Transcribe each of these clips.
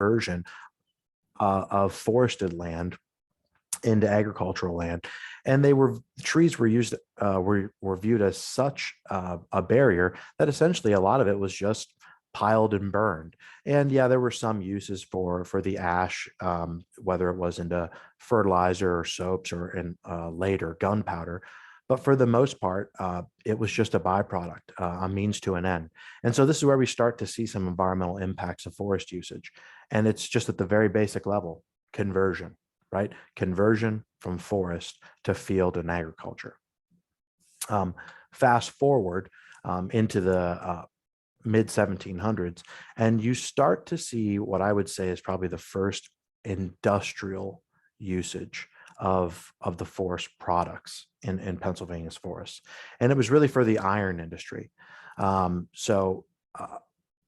conversion of forested land into agricultural land, and trees were used were viewed as such a barrier that essentially a lot of it was just piled and burned. And yeah, there were some uses for the ash, whether it was into fertilizer or soaps or in later gunpowder. But for the most part, it was just a byproduct, a means to an end. And so this is where we start to see some environmental impacts of forest usage. And it's just at the very basic level, conversion, right? Conversion from forest to field and agriculture. Fast forward into the mid 1700s, and you start to see what I would say is probably the first industrial usage of the forest products in Pennsylvania's forests. And it was really for the iron industry.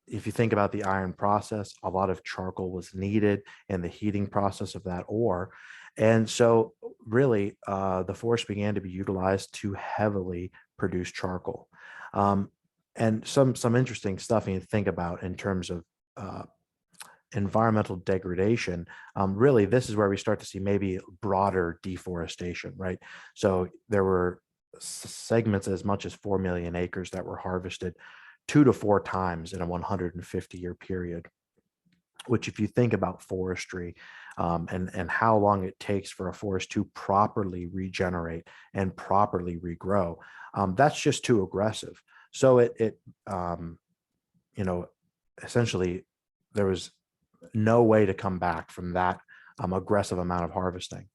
If you think about the iron process, a lot of charcoal was needed in the heating process of that ore. And so really the forest began to be utilized to heavily produce charcoal. And some interesting stuff you think about in terms of environmental degradation. Really, this is where we start to see maybe broader deforestation, right? So there were segments as much as 4 million acres that were harvested 2 to 4 times in a 150-year period, which if you think about forestry and how long it takes for a forest to properly regenerate and properly regrow, that's just too aggressive. So essentially there was no way to come back from that aggressive amount of harvesting.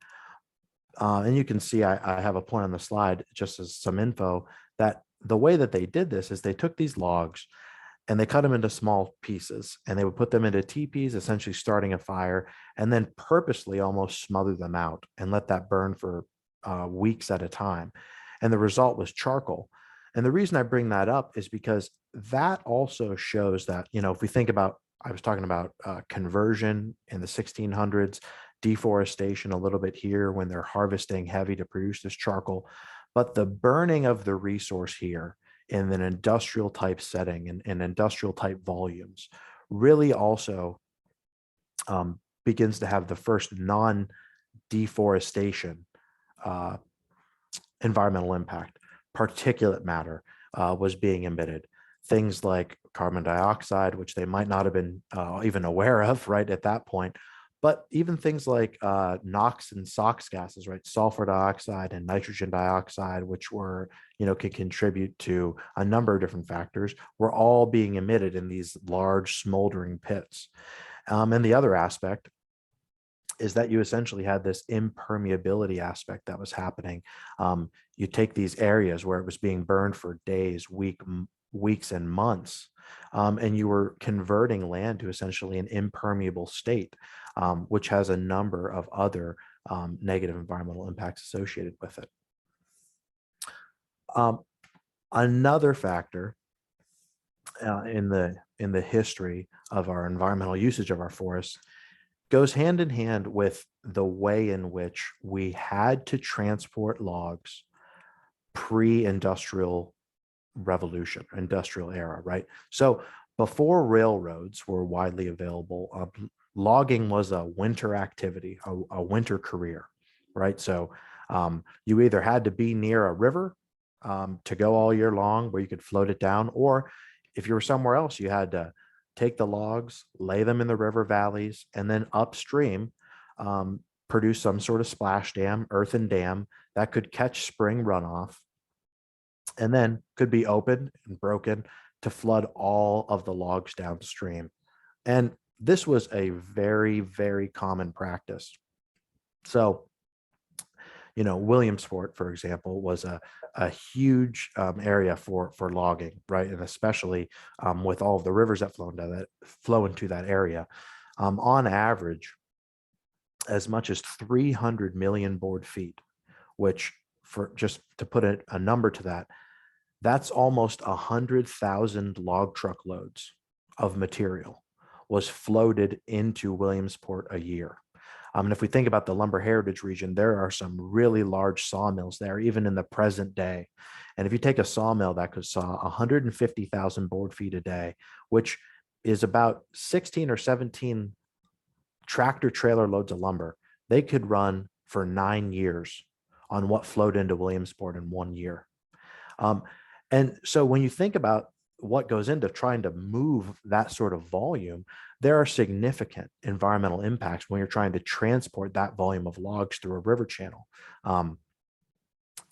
And you can see I have a point on the slide just as some info that the way that they did this is they took these logs and they cut them into small pieces, and they would put them into teepees, essentially starting a fire, and then purposely almost smother them out and let that burn for weeks at a time. And the result was charcoal. And the reason I bring that up is because that also shows that, if we think about, I was talking about conversion in the 1600s, deforestation a little bit here when they're harvesting heavy to produce this charcoal, but the burning of the resource here in an industrial type setting and in industrial type volumes really also begins to have the first non-deforestation environmental impact. Particulate matter was being emitted. Things like carbon dioxide, which they might not have been even aware of right at that point, but even things like NOx and SOx gases, right? Sulfur dioxide and nitrogen dioxide, which were, could contribute to a number of different factors, were all being emitted in these large smoldering pits. And the other aspect is that you essentially had this impermeability aspect that was happening. You take these areas where it was being burned for days, weeks and months, and you were converting land to essentially an impermeable state, which has a number of other negative environmental impacts associated with it. Another factor in the history of our environmental usage of our forests goes hand in hand with the way in which we had to transport logs pre-industrial revolution, industrial era, right? So before railroads were widely available, logging was a winter activity, a winter career, right? So you either had to be near a river to go all year long where you could float it down, or if you were somewhere else, you had to take the logs, lay them in the river valleys, and then upstream produce some sort of splash dam, earthen dam that could catch spring runoff, and then could be opened and broken to flood all of the logs downstream. And this was a very, very common practice. So, Williamsport, for example, was a huge area for logging, right? And especially with all of the rivers that flow into that area. On average, as much as 300 million board feet, which, for just to put a number to that, that's almost 100,000 log truck loads of material was floated into Williamsport a year. And if we think about the lumber heritage region, there are some really large sawmills there, even in the present day. And if you take a sawmill that could saw 150,000 board feet a day, which is about 16 or 17 tractor trailer loads of lumber, they could run for 9 years on what flowed into Williamsport in 1 year. Um, and so when you think about what goes into trying to move that sort of volume, there are significant environmental impacts when you're trying to transport that volume of logs through a river channel.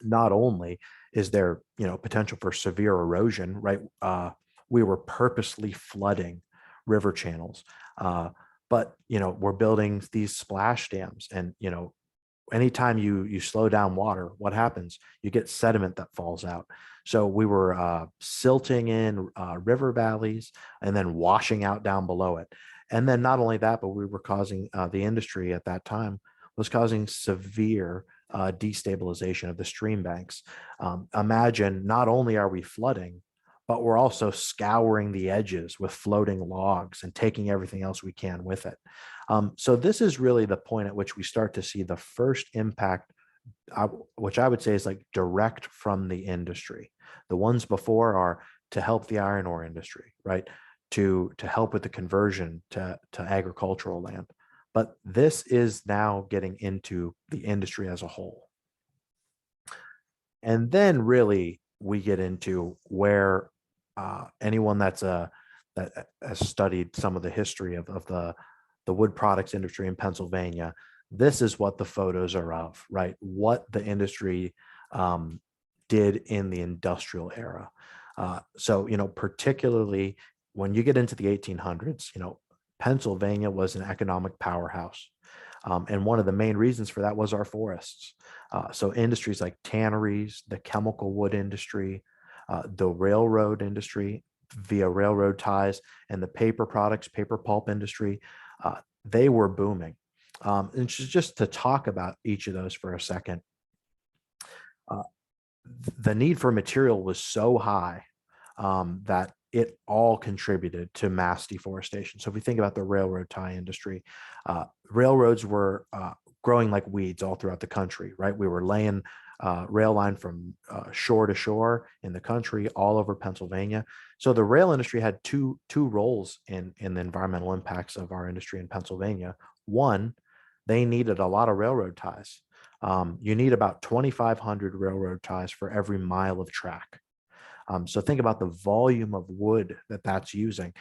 Not only is there, potential for severe erosion, right? We were purposely flooding river channels, but we're building these splash dams, and anytime you slow down water, what happens? You get sediment that falls out. So we were silting in river valleys and then washing out down below it. And then not only that, but we were causing the industry at that time was causing severe destabilization of the stream banks. Imagine not only are we flooding, but we're also scouring the edges with floating logs and taking everything else we can with it. So this is really the point at which we start to see the first impact, which I would say is like direct from the industry. The ones before are to help the iron ore industry, right? To help with the conversion to agricultural land. But this is now getting into the industry as a whole. And then really we get into where anyone that has studied some of the history of the wood products industry in Pennsylvania, this is what the photos are of, right? What the industry did in the industrial era. So, particularly when you get into the 1800s, Pennsylvania was an economic powerhouse. And one of the main reasons for that was our forests. So industries like tanneries, the chemical wood industry, the railroad industry via railroad ties, and the paper products, paper pulp industry, they were booming. And just to talk about each of those for a second, the need for material was so high that it all contributed to mass deforestation. So if we think about the railroad tie industry, railroads were growing like weeds all throughout the country, right? We were laying rail line from shore to shore in the country, all over Pennsylvania. So the rail industry had two roles in the environmental impacts of our industry in Pennsylvania. One, they needed a lot of railroad ties. You need about 2,500 railroad ties for every mile of track. So think about the volume of wood that's using.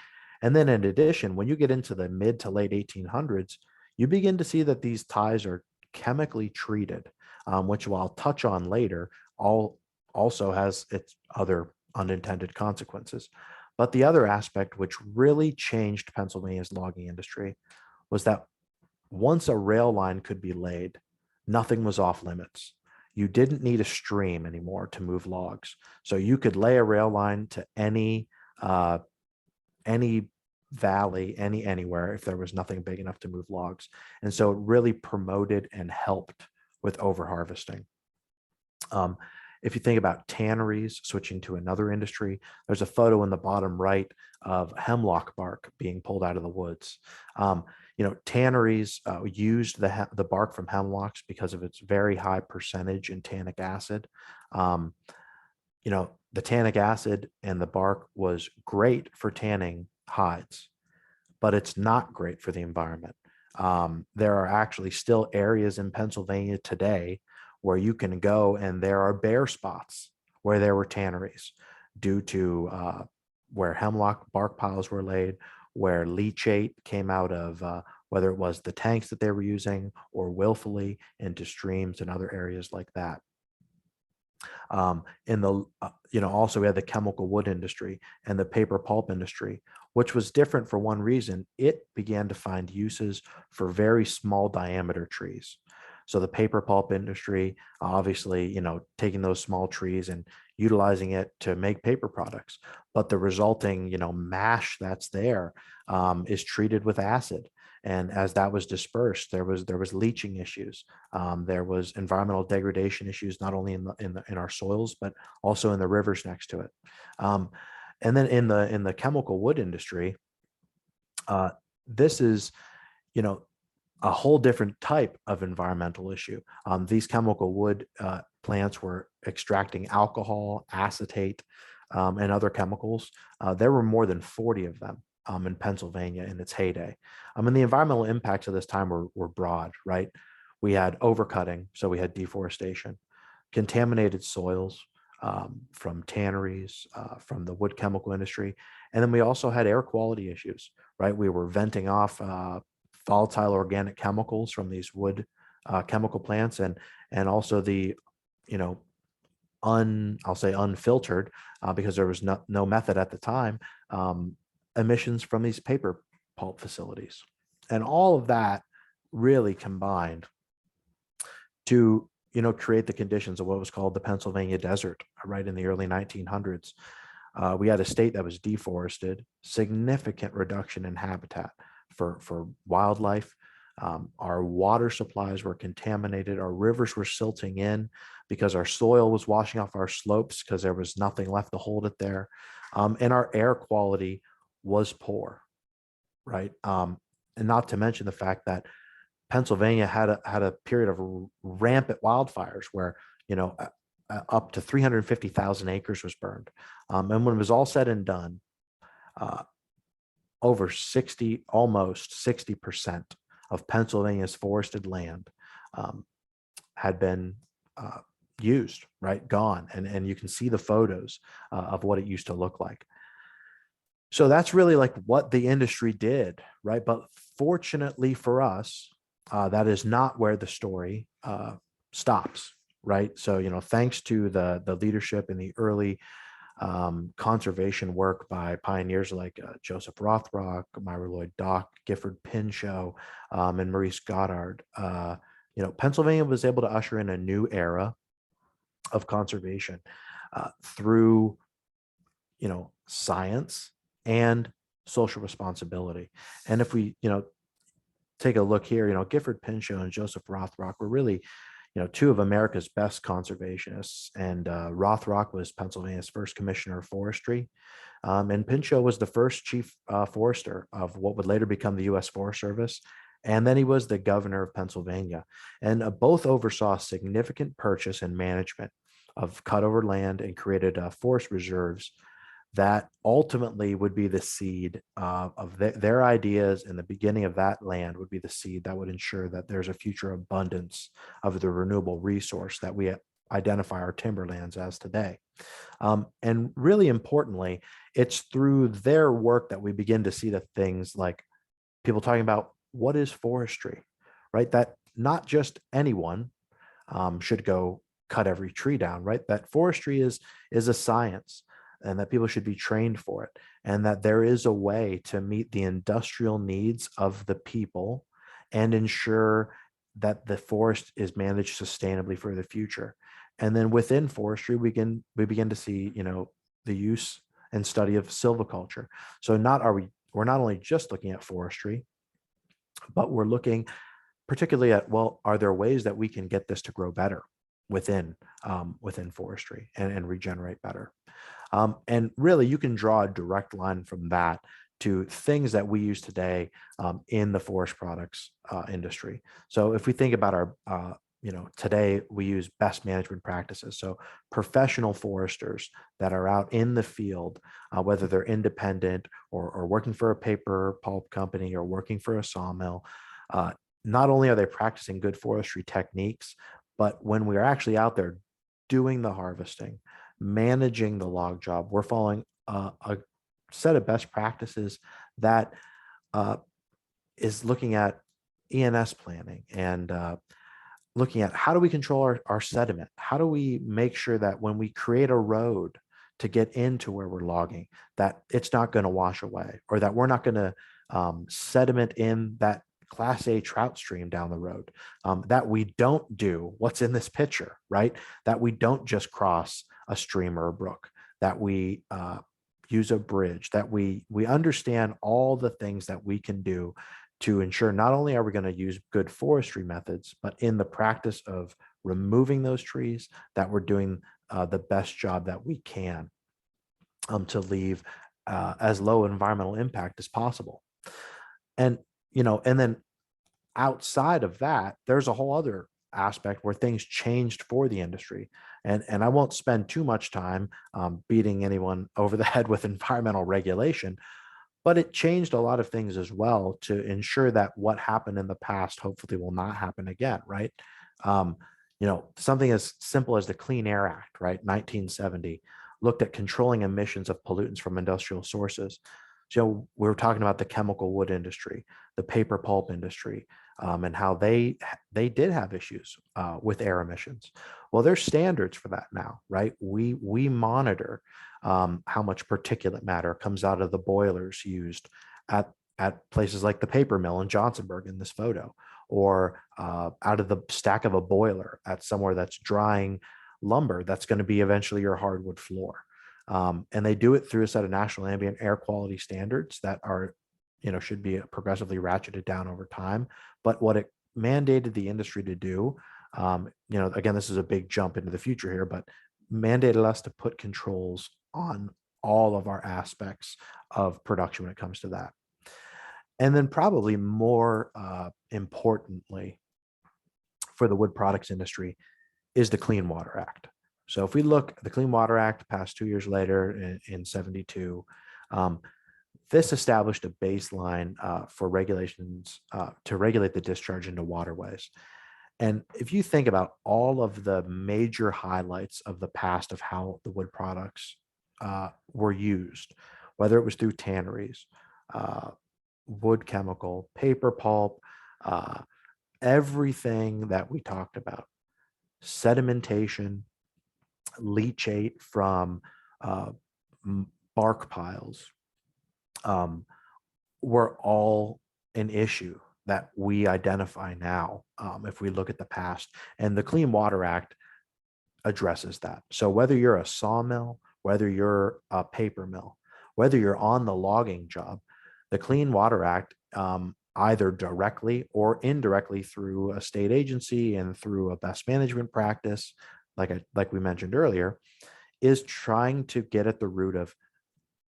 And then in addition, when you get into the mid to late 1800s, you begin to see that these ties are chemically treated, which I'll touch on later, also has its other unintended consequences. But the other aspect which really changed Pennsylvania's logging industry was that once a rail line could be laid, nothing was off limits. You didn't need a stream anymore to move logs. So you could lay a rail line to any valley, anywhere, if there was nothing big enough to move logs. And so it really promoted and helped with overharvesting. If you think about tanneries, switching to another industry, there's a photo in the bottom right of hemlock bark being pulled out of the woods. Tanneries used the bark from hemlocks because of its very high percentage in tannic acid. The tannic acid and the bark was great for tanning hides, but it's not great for the environment. There are actually still areas in Pennsylvania today where you can go and there are bare spots where there were tanneries due to where hemlock bark piles were laid, where leachate came out of whether it was the tanks that they were using or willfully into streams and other areas like that. Also we had the chemical wood industry and the paper pulp industry, which was different for one reason. It began to find uses for very small diameter trees. So the paper pulp industry, obviously, taking those small trees and utilizing it to make paper products, but the resulting, mash that's there is treated with acid. And as that was dispersed, there was leaching issues. There was environmental degradation issues, not only in our soils, but also in the rivers next to it. And then in the chemical wood industry, this is, a whole different type of environmental issue. These chemical wood plants were extracting alcohol, acetate, and other chemicals. There were more than 40 of them in Pennsylvania in its heyday. And the environmental impacts of this time were broad, right? We had overcutting, so we had deforestation, contaminated soils from tanneries, from the wood chemical industry. And then we also had air quality issues, right? We were venting off volatile organic chemicals from these wood chemical plants, and also the, you know, I'll say unfiltered, because there was no method at the time, emissions from these paper pulp facilities. And all of that really combined to, create the conditions of what was called the Pennsylvania Desert, right in the early 1900s. We had a state that was deforested, significant reduction in habitat for wildlife. Our water supplies were contaminated. Our rivers were silting in because our soil was washing off our slopes because there was nothing left to hold it there. And our air quality was poor, right? And not to mention the fact that Pennsylvania had a period of rampant wildfires where, up to 350,000 acres was burned. And when it was all said and done, over almost 60% of Pennsylvania's forested land had been used, right? Gone. And you can see the photos of what it used to look like. So that's really like what the industry did, right? But fortunately for us, that is not where the story stops, right? So, thanks to the leadership in the early conservation work by pioneers like Joseph Rothrock, Myra Lloyd Dock, Gifford Pinchot, and Maurice Goddard, Pennsylvania was able to usher in a new era of conservation through, science and social responsibility. And if we, take a look here, Gifford Pinchot and Joseph Rothrock were really, two of America's best conservationists. And Rothrock was Pennsylvania's first commissioner of forestry. And Pinchot was the first chief forester of what would later become the U.S. Forest Service. And then he was the governor of Pennsylvania. And both oversaw significant purchase and management of cutover land and created forest reserves that ultimately would be the seed of their ideas, and the beginning of that land would be the seed that would ensure that there's a future abundance of the renewable resource that we identify our timberlands as today. And really importantly, it's through their work that we begin to see the things like people talking about what is forestry, right? That not just anyone should go cut every tree down, right? That forestry is a science, and that people should be trained for it, and that there is a way to meet the industrial needs of the people and ensure that the forest is managed sustainably for the future. And then within forestry, we begin to see, the use and study of silviculture. So we're not only just looking at forestry, but we're looking particularly at, well, are there ways that we can get this to grow better within forestry and regenerate better? And really, you can draw a direct line from that to things that we use today in the forest products industry. So if we think about our, today we use best management practices. So professional foresters that are out in the field, whether they're independent or working for a paper pulp company or working for a sawmill, not only are they practicing good forestry techniques, but when we're actually out there doing the harvesting, managing the log job, we're following a set of best practices that is looking at E&S planning and looking at how do we control our sediment? How do we make sure that when we create a road to get into where we're logging, that it's not going to wash away, or that we're not going to sediment in that Class A trout stream down the road, that we don't do what's in this picture, right? That we don't just cross a stream or a brook, that we use a bridge, that we understand all the things that we can do to ensure not only are we going to use good forestry methods, but in the practice of removing those trees, that we're doing the best job that we can to leave as low environmental impact as possible. And, and then outside of that, there's a whole other aspect where things changed for the industry. And I won't spend too much time beating anyone over the head with environmental regulation, but it changed a lot of things as well to ensure that what happened in the past hopefully will not happen again, right? Um, something as simple as the Clean Air Act, right? 1970 looked at controlling emissions of pollutants from industrial sources. So we were talking about the chemical wood industry, the paper pulp industry, and how they did have issues with air emissions. Well, there's standards for that now, right? We monitor how much particulate matter comes out of the boilers used at places like the paper mill in Johnsonburg in this photo, or out of the stack of a boiler at somewhere that's drying lumber that's going to be eventually your hardwood floor. And they do it through a set of national ambient air quality standards that are, should be progressively ratcheted down over time. But what it mandated the industry to do, again, this is a big jump into the future here, but mandated us to put controls on all of our aspects of production when it comes to that. And then probably more importantly for the wood products industry is the Clean Water Act. So if we look at the Clean Water Act passed 2 years later in 72, this established a baseline for regulations to regulate the discharge into waterways. And if you think about all of the major highlights of the past of how the wood products were used, whether it was through tanneries, wood chemical, paper pulp, everything that we talked about, sedimentation, leachate from bark piles, were all an issue that we identify now if we look at the past. And the Clean Water Act addresses that. So whether you're a sawmill, whether you're a paper mill, whether you're on the logging job, the Clean Water Act, either directly or indirectly through a state agency and through a best management practice, like we mentioned earlier, is trying to get at the root of,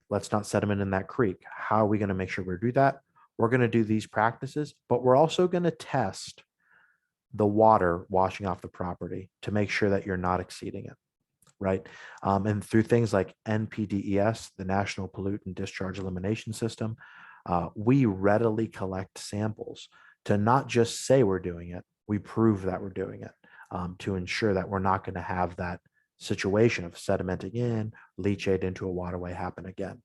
let's not sediment in that creek. How are we going to make sure we do that? We're going to do these practices, but we're also going to test the water washing off the property to make sure that you're not exceeding it, right? And through things like NPDES, the National Pollutant Discharge Elimination System, we readily collect samples to not just say we're doing it, we prove that we're doing it, to ensure that we're not going to have that situation of sedimenting in, leachate into a waterway happen again.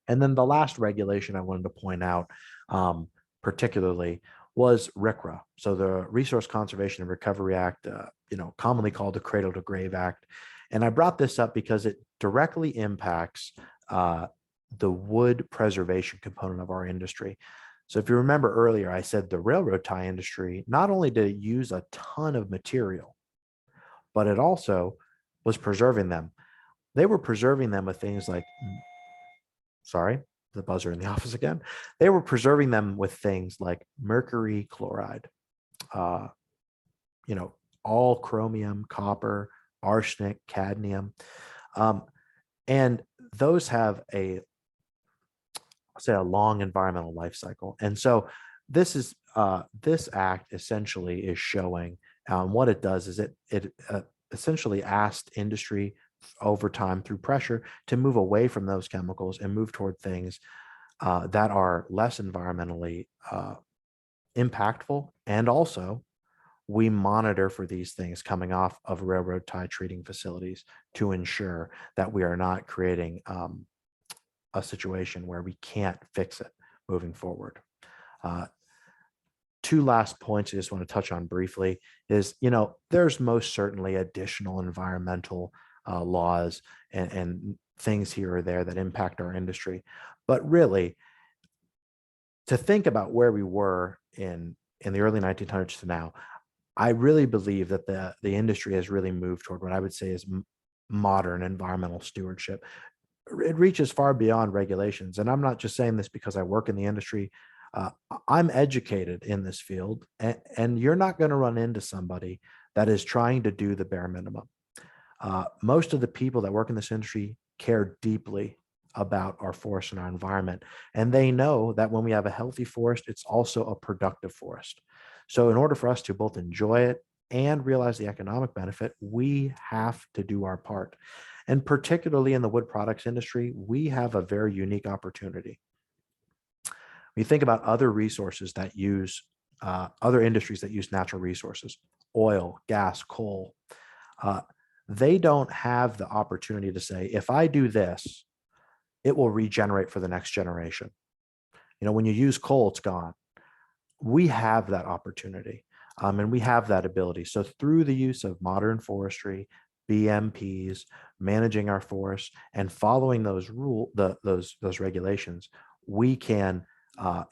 And then the last regulation I wanted to point out particularly was RCRA. So the Resource Conservation and Recovery Act, commonly called the Cradle to Grave Act. And I brought this up because it directly impacts the wood preservation component of our industry. So if you remember earlier, I said the railroad tie industry, not only did it use a ton of material, but it also was preserving them. They were preserving them with things like, sorry, the buzzer in the office again. They were preserving them with things like mercury chloride, all chromium, copper, arsenic, cadmium. And those have a long environmental life cycle. And so this act essentially is showing what it does is it essentially asked industry over time through pressure to move away from those chemicals and move toward things that are less environmentally impactful. And also we monitor for these things coming off of railroad tie treating facilities to ensure that we are not creating a situation where we can't fix it moving forward. Two last points I just want to touch on briefly is, there's most certainly additional environmental laws and things here or there that impact our industry. But really, to think about where we were in the early 1900s to now, I really believe that the industry has really moved toward what I would say is modern environmental stewardship. It reaches far beyond regulations. And I'm not just saying this because I work in the industry. I'm educated in this field, and you're not going to run into somebody that is trying to do the bare minimum. Most of the people that work in this industry care deeply about our forest and our environment. And they know that when we have a healthy forest, it's also a productive forest. So in order for us to both enjoy it and realize the economic benefit, we have to do our part. And particularly in the wood products industry, we have a very unique opportunity. When you think about other resources that use, other industries that use natural resources, oil, gas, coal, they don't have the opportunity to say, if I do this, it will regenerate for the next generation. When you use coal, it's gone. We have that opportunity, and we have that ability. So through the use of modern forestry, BMPs, managing our forests, and following those those regulations, we can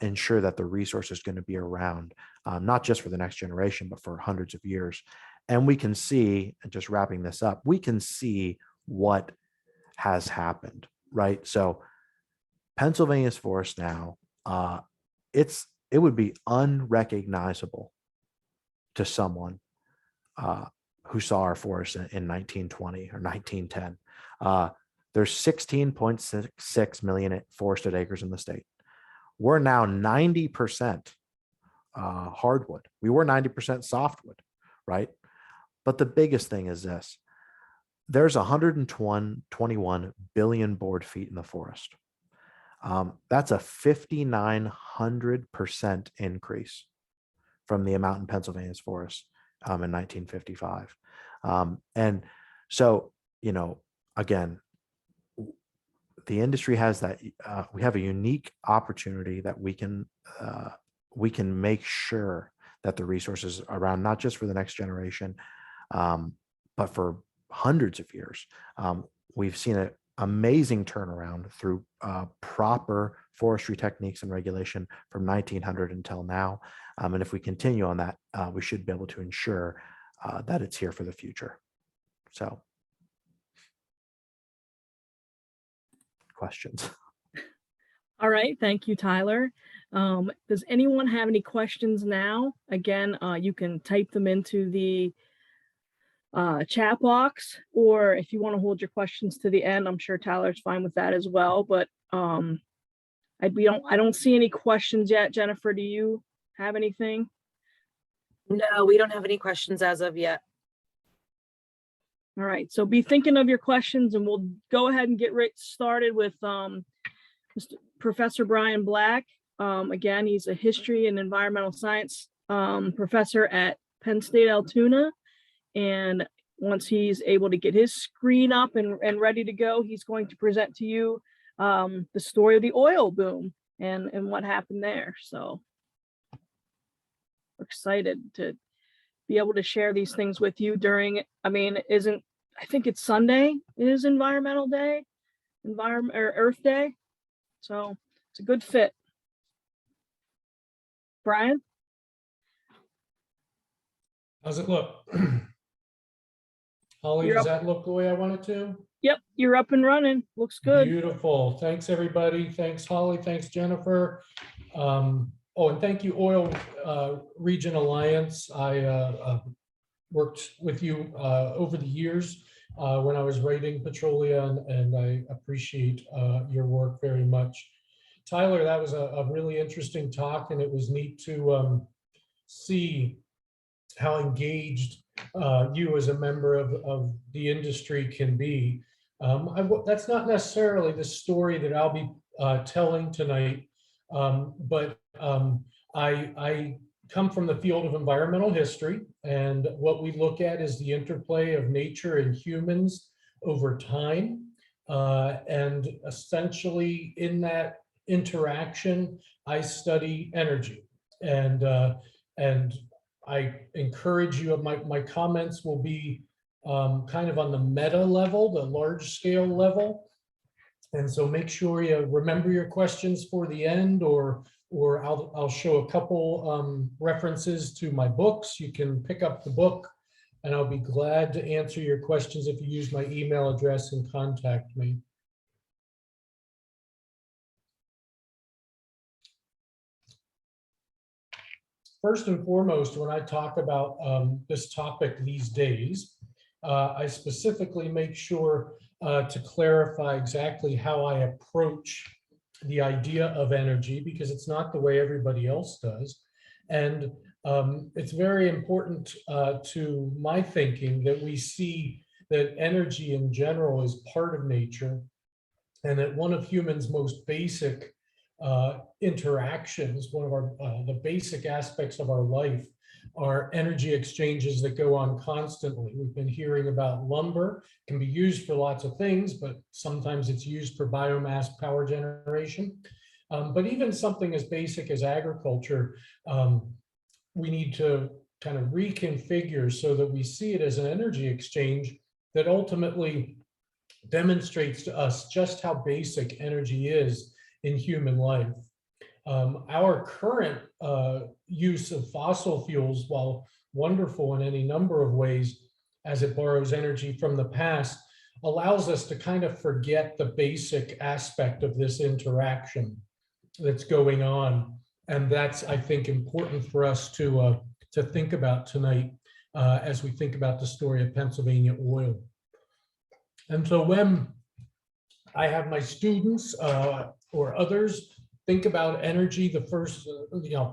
ensure that the resource is going to be around, not just for the next generation, but for hundreds of years. And we can see, and just wrapping this up, we can see what has happened, right? So Pennsylvania's forest now, it would be unrecognizable to someone who saw our forest in 1920 or 1910. There's 16.66 million forested acres in the state. We're now 90% hardwood. We were 90% softwood, right? But the biggest thing is this. There's 121 billion board feet in the forest. That's a 5,900% increase from the amount in Pennsylvania's forest in 1955. And so, again, the industry has that. We have a unique opportunity that we can make sure that the resources are around, not just for the next generation, but for hundreds of years. We've seen an amazing turnaround through proper forestry techniques and regulation from 1900 until now. And if we continue on that, we should be able to ensure that it's here for the future. So, questions? All right, thank you, Tyler. Does anyone have any questions now? Again, you can type them into the chat box, or if you want to hold your questions to the end, I'm sure Tyler's fine with that as well. But I don't see any questions yet. Jennifer, do you have anything? No, we don't have any questions as of yet. All right, so be thinking of your questions, and we'll go ahead and get started with Professor Brian Black. Again, he's a history and environmental science professor at Penn State Altoona. And once he's able to get his screen up and ready to go, he's going to present to you the story of the oil boom and what happened there. So we're excited to be able to share these things with you during, I think it's Sunday is Environmental Day, Earth Day. So it's a good fit. Brian? How's it look? Holly, does that look the way I want it to? Yep, you're up and running. Looks good. Beautiful. Thanks, everybody. Thanks, Holly. Thanks, Jennifer. Oh, and thank you, Oil Region Alliance. I worked with you over the years when I was writing Petroleum, and I appreciate your work very much. Tyler, that was a really interesting talk, and it was neat to see how engaged you as a member of the industry can be. That's not necessarily the story that I'll be telling tonight, but I come from the field of environmental history, and what we look at is the interplay of nature and humans over time. And essentially in that interaction, I study energy. And I encourage you, my comments will be kind of on the meta level, the large scale level. And so make sure you remember your questions for the end, or I'll show a couple references to my books. You can pick up the book, and I'll be glad to answer your questions if you use my email address and contact me. First and foremost, when I talk about this topic these days, I specifically make sure to clarify exactly how I approach the idea of energy, because it's not the way everybody else does. And it's very important to my thinking that we see that energy in general is part of nature, and that one of humans' most basic interactions, one of our the basic aspects of our life, are energy exchanges that go on constantly. We've been hearing about lumber, can be used for lots of things, but sometimes it's used for biomass power generation. But even something as basic as agriculture, we need to kind of reconfigure so that we see it as an energy exchange that ultimately demonstrates to us just how basic energy is in human life. Our current use of fossil fuels, while wonderful in any number of ways, as it borrows energy from the past, allows us to kind of forget the basic aspect of this interaction that's going on. And that's, I think, important for us to think about tonight as we think about the story of Pennsylvania oil. And so when I have my students or others think about energy, the first,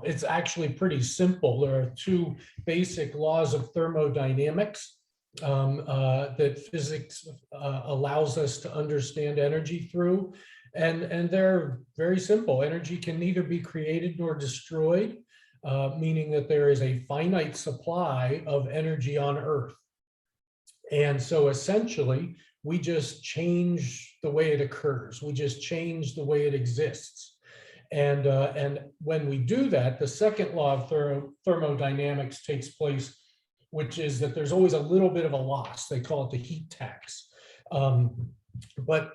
it's actually pretty simple. There are two basic laws of thermodynamics that physics allows us to understand energy through. And they're very simple. Energy can neither be created nor destroyed, meaning that there is a finite supply of energy on Earth. And so essentially, we just change the way it occurs. We just change the way it exists. And when we do that, the second law of thermodynamics takes place, which is that there's always a little bit of a loss. They call it the heat tax. But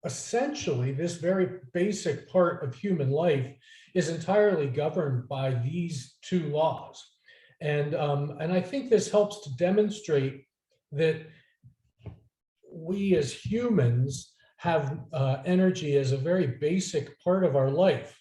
essentially, this very basic part of human life is entirely governed by these two laws. And I think this helps to demonstrate that we as humans have energy as a very basic part of our life.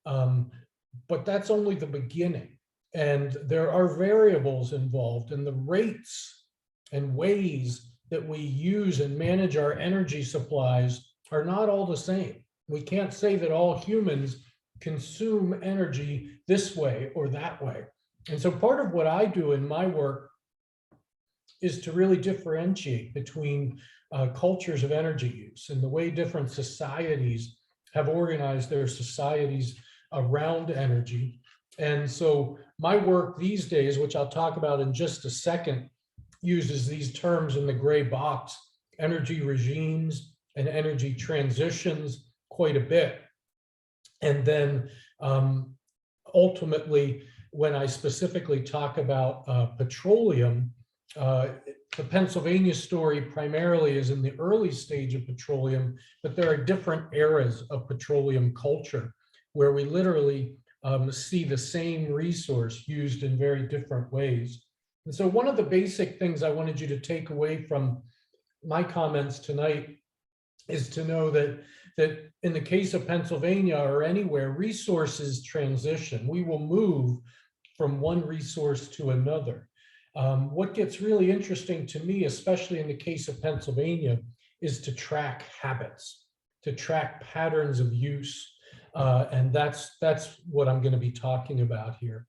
But that's only the beginning. And there are variables involved, and the rates and ways that we use and manage our energy supplies are not all the same. We can't say that all humans consume energy this way or that way. And so part of what I do in my work is to really differentiate between cultures of energy use and the way different societies have organized their societies around energy. And so my work these days, which I'll talk about in just a second, uses these terms in the gray box, energy regimes and energy transitions, quite a bit. And then ultimately, when I specifically talk about petroleum, the Pennsylvania story primarily is in the early stage of petroleum, but there are different eras of petroleum culture where we literally see the same resource used in very different ways. And so one of the basic things I wanted you to take away from my comments tonight is to know that in the case of Pennsylvania or anywhere, resources transition. We will move from one resource to another. What gets really interesting to me, especially in the case of Pennsylvania, is to track habits, to track patterns of use. And that's what I'm going to be talking about here.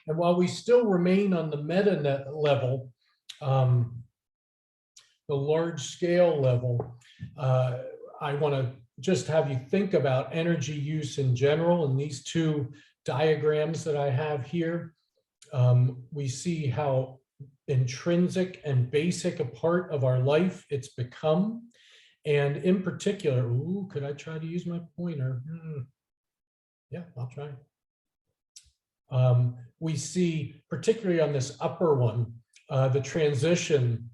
And while we still remain on the meta level, the large scale level, I want to just have you think about energy use in general. In these two diagrams that I have here, we see how intrinsic and basic a part of our life it's become. And in particular, could I try to use my pointer? Yeah, I'll try. We see, particularly on this upper one, the transition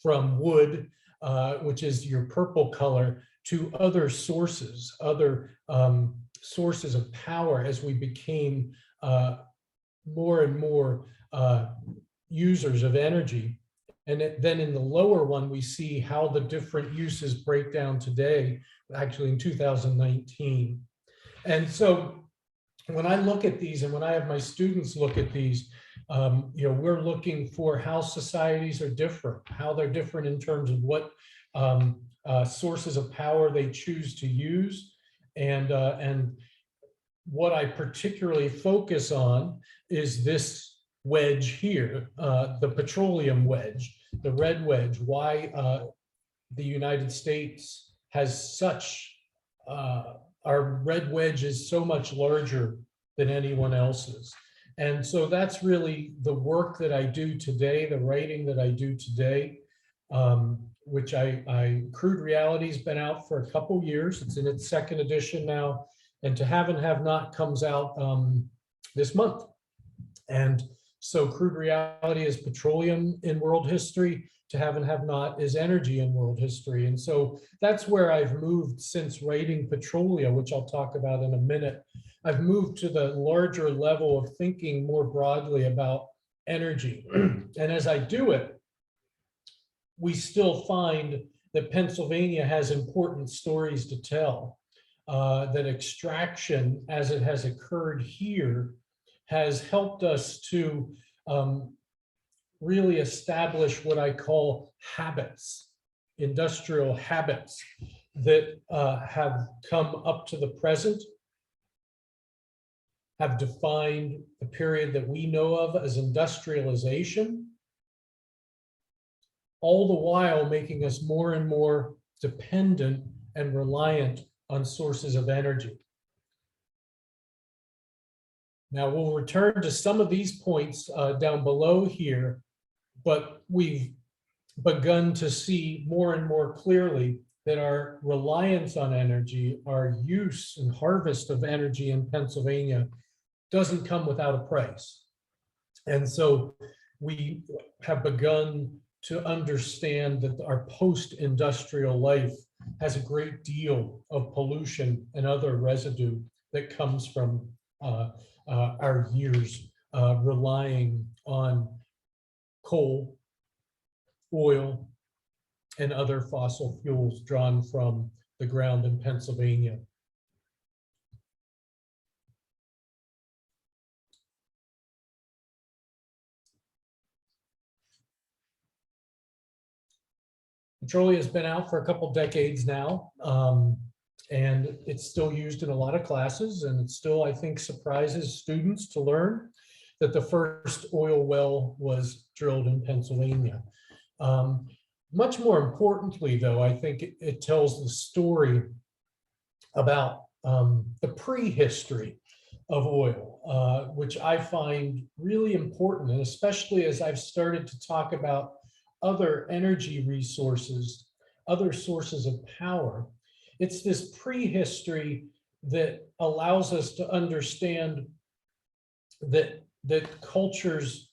from wood, which is your purple color, to other sources of power as we became more and more users of energy. And then in the lower one, we see how the different uses break down today, actually in 2019. And so when I look at these and when I have my students look at these, we're looking for how societies are different, how they're different in terms of what sources of power they choose to use. And what I particularly focus on is this wedge here, the petroleum wedge. the red wedge, why the United States has such, our red wedge is so much larger than anyone else's. And so that's really the work that I do today, the writing that I do today, which Crude Reality has been out for a couple years. It's in its second edition now. And To Have and Have Not comes out this month. And so Crude Reality is petroleum in world history. To Have and Have Not is energy in world history. And so that's where I've moved since writing Petrolia, which I'll talk about in a minute. I've moved to the larger level of thinking more broadly about energy. And as I do it, we still find that Pennsylvania has important stories to tell, that extraction, as it has occurred here, has helped us to really establish what I call habits, industrial habits that have come up to the present, have defined the period that we know of as industrialization, all the while making us more and more dependent and reliant on sources of energy. Now we'll return to some of these points down below here, but we've begun to see more and more clearly that our reliance on energy, our use and harvest of energy in Pennsylvania doesn't come without a price. And so we have begun to understand that our post-industrial life has a great deal of pollution and other residue that comes from our years relying on coal, oil, and other fossil fuels drawn from the ground in Pennsylvania. Petroleum has been out for a couple decades now, and it's still used in a lot of classes, and it still, I think, surprises students to learn that the first oil well was drilled in Pennsylvania. Much more importantly, though, I think it tells the story about the prehistory of oil, which I find really important, and especially as I've started to talk about other energy resources, other sources of power. It's this prehistory that allows us to understand that cultures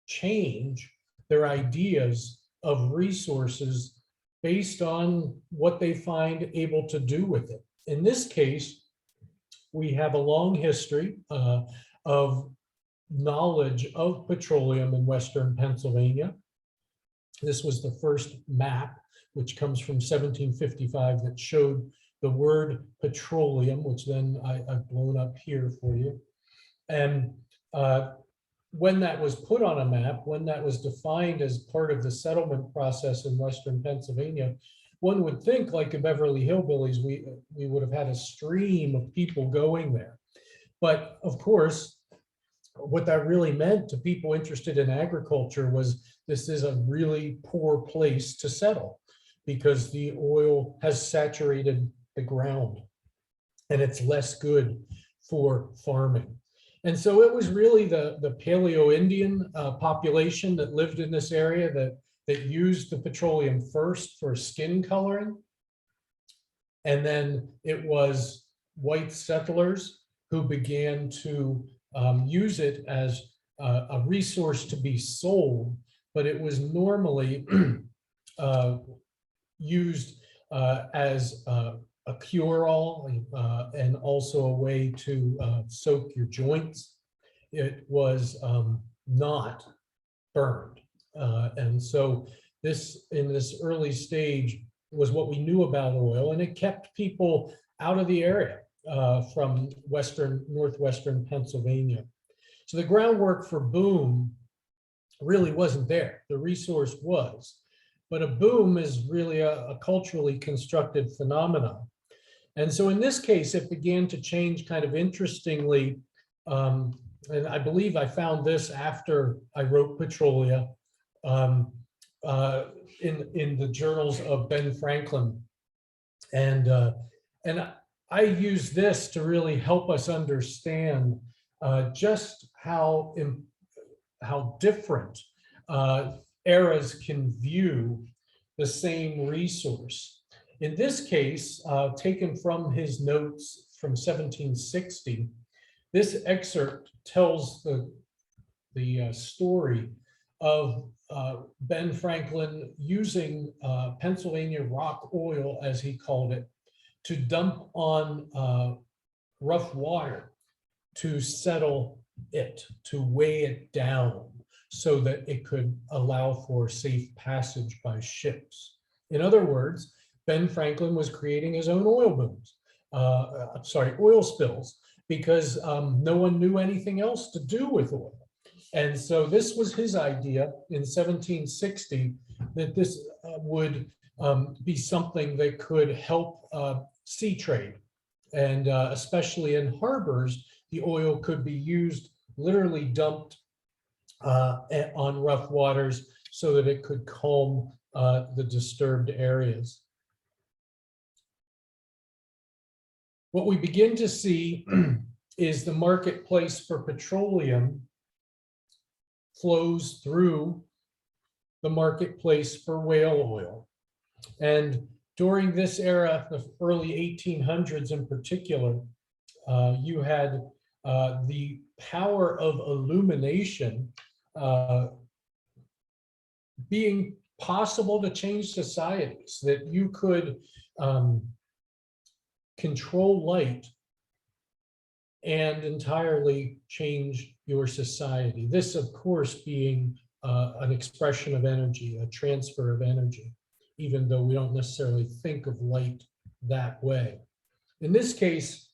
change their ideas of resources based on what they find able to do with it. In this case, we have a long history of knowledge of petroleum in Western Pennsylvania. This was the first map, which comes from 1755, that showed the word petroleum, which then I've blown up here for you. And when that was put on a map, when that was defined as part of the settlement process in Western Pennsylvania, one would think, like the Beverly Hillbillies, we would have had a stream of people going there. But of course, what that really meant to people interested in agriculture was this is a really poor place to settle because the oil has saturated the ground and it's less good for farming. And so it was really the Paleo-Indian population that lived in this area that used the petroleum first for skin coloring. And then it was white settlers who began to use it as a resource to be sold, but it was normally used as a cure-all and also a way to soak your joints. It was not burned. And so this, in this early stage, was what we knew about oil, and it kept people out of the area from northwestern Pennsylvania. So the groundwork for boom really wasn't there. The resource was, but a boom is really a culturally constructed phenomenon. And so in this case, it began to change kind of interestingly. And I believe I found this after I wrote Petrolia. in the journals of Ben Franklin. And I use this to really help us understand just how different eras can view the same resource. In this case, taken from his notes from 1760, this excerpt tells the story of Ben Franklin using Pennsylvania rock oil, as he called it, to dump on rough water to settle it, to weigh it down so that it could allow for safe passage by ships. In other words, Ben Franklin was creating his own oil booms, oil spills, because no one knew anything else to do with oil. And so this was his idea in 1760, that this would be something that could help sea trade. And especially in harbors, the oil could be used, literally dumped on rough waters so that it could calm the disturbed areas. What we begin to see is the marketplace for petroleum flows through the marketplace for whale oil. And during this era, the early 1800s in particular, you had the power of illumination being possible to change societies, that you could control light and entirely change your society. This, of course, being an expression of energy, a transfer of energy, even though we don't necessarily think of light that way. In this case,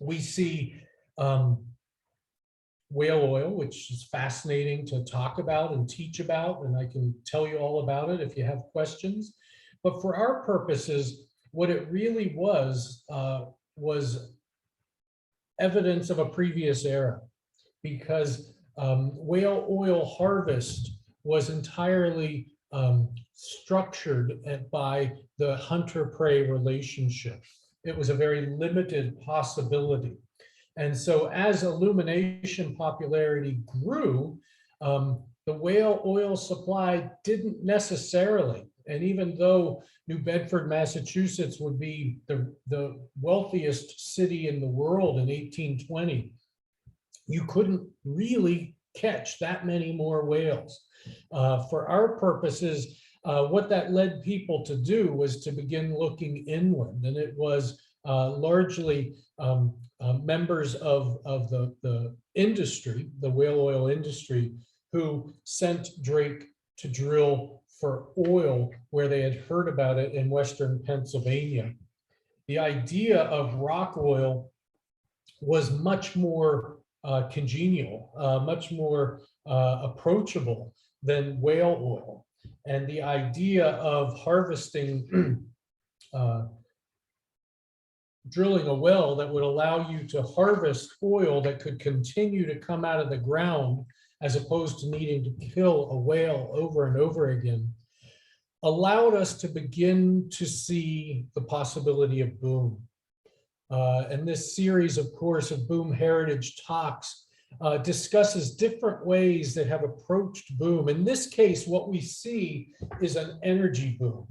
we see whale oil, which is fascinating to talk about and teach about, and I can tell you all about it if you have questions. But for our purposes, what it really was evidence of a previous era, because whale oil harvest was entirely structured by the hunter-prey relationship. It was a very limited possibility. And so as illumination popularity grew, the whale oil supply didn't necessarily, and even though New Bedford, Massachusetts would be the wealthiest city in the world in 1820, you couldn't really catch that many more whales. For our purposes, what that led people to do was to begin looking inland, and it was largely members of the industry, the whale oil industry, who sent Drake to drill for oil where they had heard about it in Western Pennsylvania. The idea of rock oil was much more congenial, much more approachable than whale oil. And the idea of harvesting, drilling a well that would allow you to harvest oil that could continue to come out of the ground, as opposed to needing to kill a whale over and over again, allowed us to begin to see the possibility of boom. And this series, of course, of Boom Heritage Talks discusses different ways that have approached boom. In this case, what we see is an energy boom.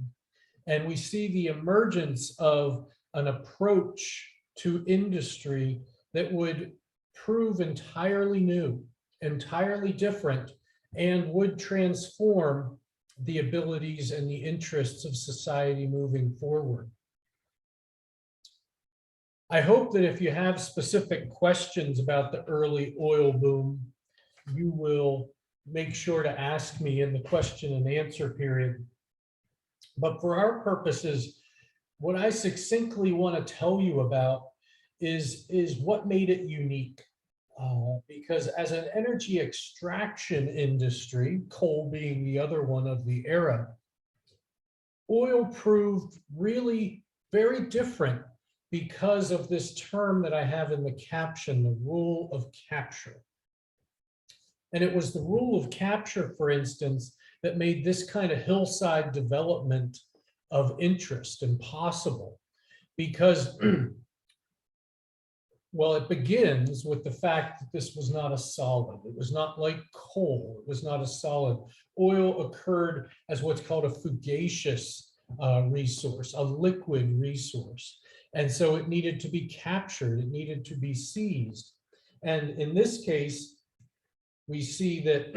And we see the emergence of an approach to industry that would prove entirely new, entirely different, and would transform the abilities and the interests of society moving forward. I hope that if you have specific questions about the early oil boom, you will make sure to ask me in the question and answer period. But for our purposes, what I succinctly want to tell you about is what made it unique. Because as an energy extraction industry, coal being the other one of the era, oil proved really very different because of this term that I have in the caption, the rule of capture. And it was the rule of capture, for instance, that made this kind of hillside development of interest impossible. Because, well, it begins with the fact that this was not a solid. It was not like coal. It was not a solid. Oil occurred as what's called a fugacious resource, a liquid resource. And so it needed to be captured. It needed to be seized. And in this case, we see that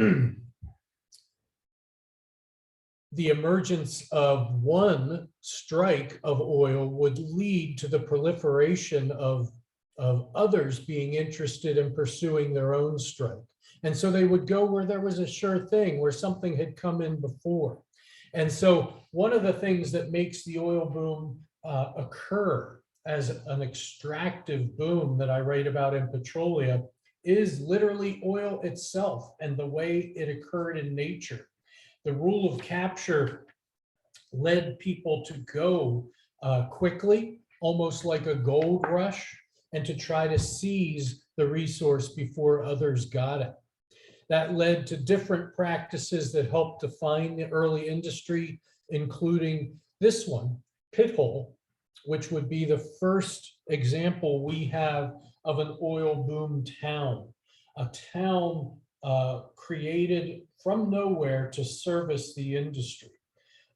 the emergence of one strike of oil would lead to the proliferation of others being interested in pursuing their own strike. And so they would go where there was a sure thing, where something had come in before. And so one of the things that makes the oil boom occur as an extractive boom that I write about in Petrolia is literally oil itself and the way it occurred in nature. The rule of capture led people to go quickly, almost like a gold rush, and to try to seize the resource before others got it. That led to different practices that helped define the early industry, including this one, pit hole, which would be the first example we have of an oil boom town, a town created from nowhere to service the industry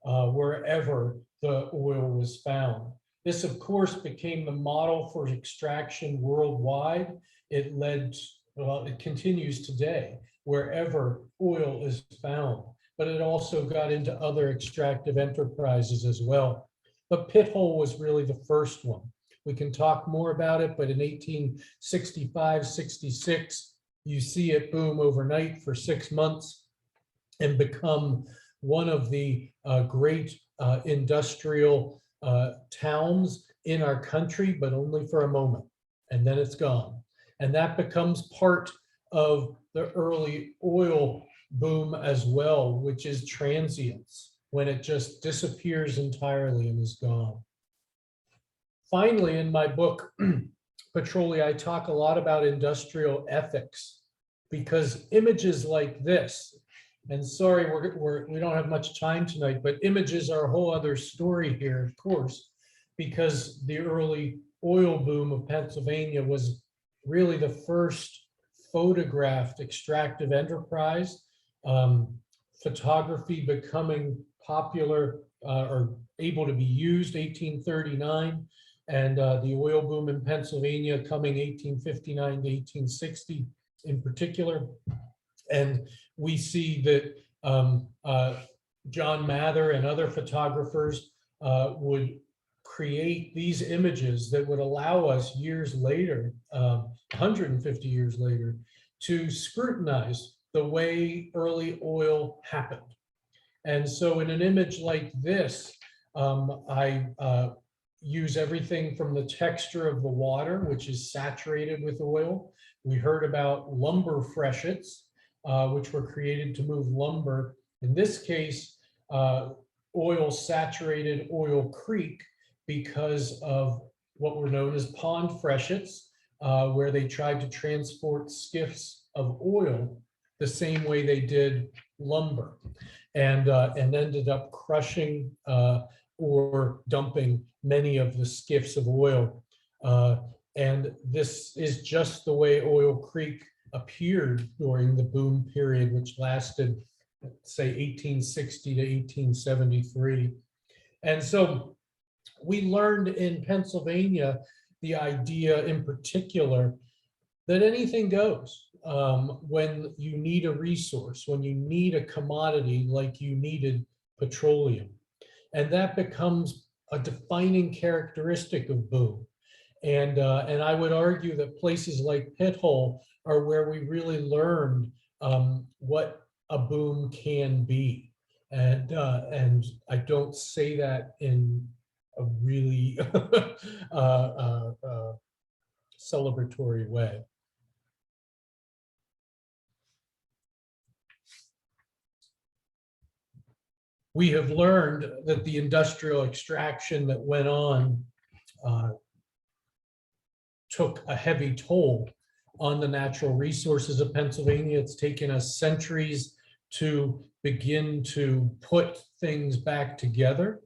wherever the oil was found. This, of course, became the model for extraction worldwide. It led, well, it continues today wherever oil is found, but it also got into other extractive enterprises as well. But pit hole was really the first one. We can talk more about it, but in 1865, 66, you see it boom overnight for 6 months and become one of the great industrial towns in our country, but only for a moment, and then it's gone. And that becomes part of the early oil boom as well, which is transience, when it just disappears entirely and is gone. Finally, in my book, Petrolia, I talk a lot about industrial ethics, because images like this, and sorry, we don't have much time tonight, but images are a whole other story here, of course, because the early oil boom of Pennsylvania was really the first photographed extractive enterprise. Photography becoming popular or able to be used 1839, and the oil boom in Pennsylvania coming 1859 to 1860 in particular. And we see that John Mather and other photographers would create these images that would allow us years later, 150 years later, to scrutinize the way early oil happened. And so in an image like this, I use everything from the texture of the water, which is saturated with oil. We heard about lumber freshets, which were created to move lumber. In this case, oil saturated Oil Creek because of what were known as pond freshets, where they tried to transport skiffs of oil the same way they did lumber, and ended up crushing or dumping many of the skiffs of oil. And this is just the way Oil Creek appeared during the boom period, which lasted, say, 1860 to 1873. And so we learned in Pennsylvania the idea in particular that anything goes when you need a resource, when you need a commodity like you needed petroleum. And that becomes a defining characteristic of boom. And I would argue that places like Pit Hole are where we really learned what a boom can be. And I don't say that in a really celebratory way. We have learned that the industrial extraction that went on took a heavy toll on the natural resources of Pennsylvania. It's taken us centuries to begin to put things back together.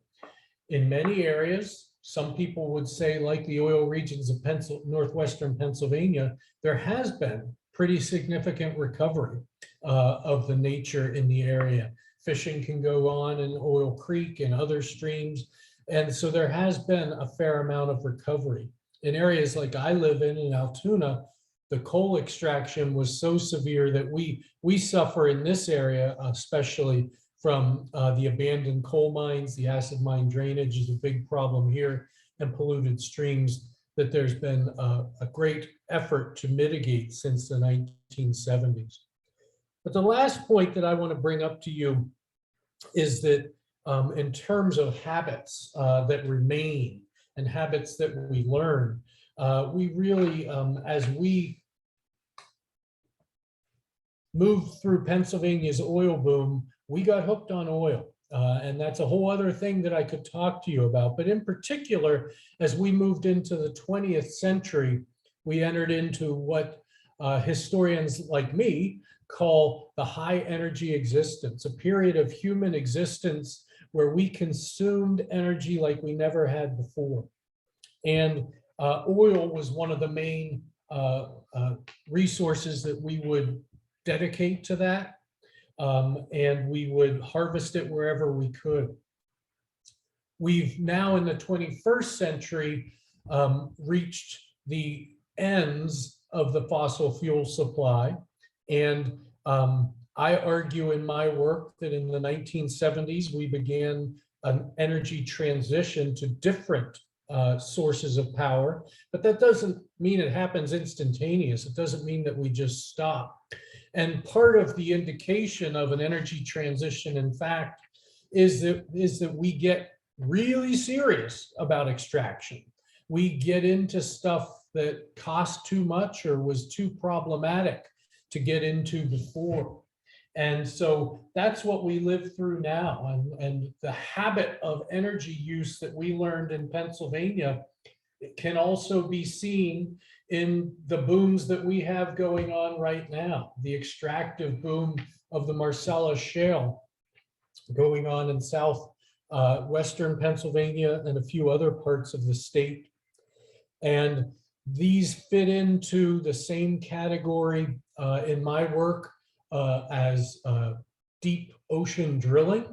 In many areas, some people would say, like the oil regions of northwestern Pennsylvania, there has been pretty significant recovery of the nature in the area. Fishing can go on in Oil Creek and other streams. And so there has been a fair amount of recovery. In areas like I live in Altoona, the coal extraction was so severe that we suffer in this area, especially from the abandoned coal mines. The acid mine drainage is a big problem here, and polluted streams that there's been a great effort to mitigate since the 1970s. But the last point that I want to bring up to you is that in terms of habits that remain and habits that we learn, we really, as we moved through Pennsylvania's oil boom, we got hooked on oil. And that's a whole other thing that I could talk to you about. But in particular, as we moved into the 20th century, we entered into what historians like me call the high energy existence, a period of human existence where we consumed energy like we never had before. And oil was one of the main resources that we would dedicate to that. And we would harvest it wherever we could. We've now in the 21st century reached the ends of the fossil fuel supply. And I argue in my work that in the 1970s, we began an energy transition to different sources of power, but that doesn't mean it happens instantaneous. It doesn't mean that we just stop. And part of the indication of an energy transition, in fact, is that we get really serious about extraction. We get into stuff that cost too much or was too problematic to get into before. And so that's what we live through now. And the habit of energy use that we learned in Pennsylvania can also be seen in the booms that we have going on right now. The extractive boom of the Marcellus Shale going on in western Pennsylvania and a few other parts of the state. And these fit into the same category in my work as deep ocean drilling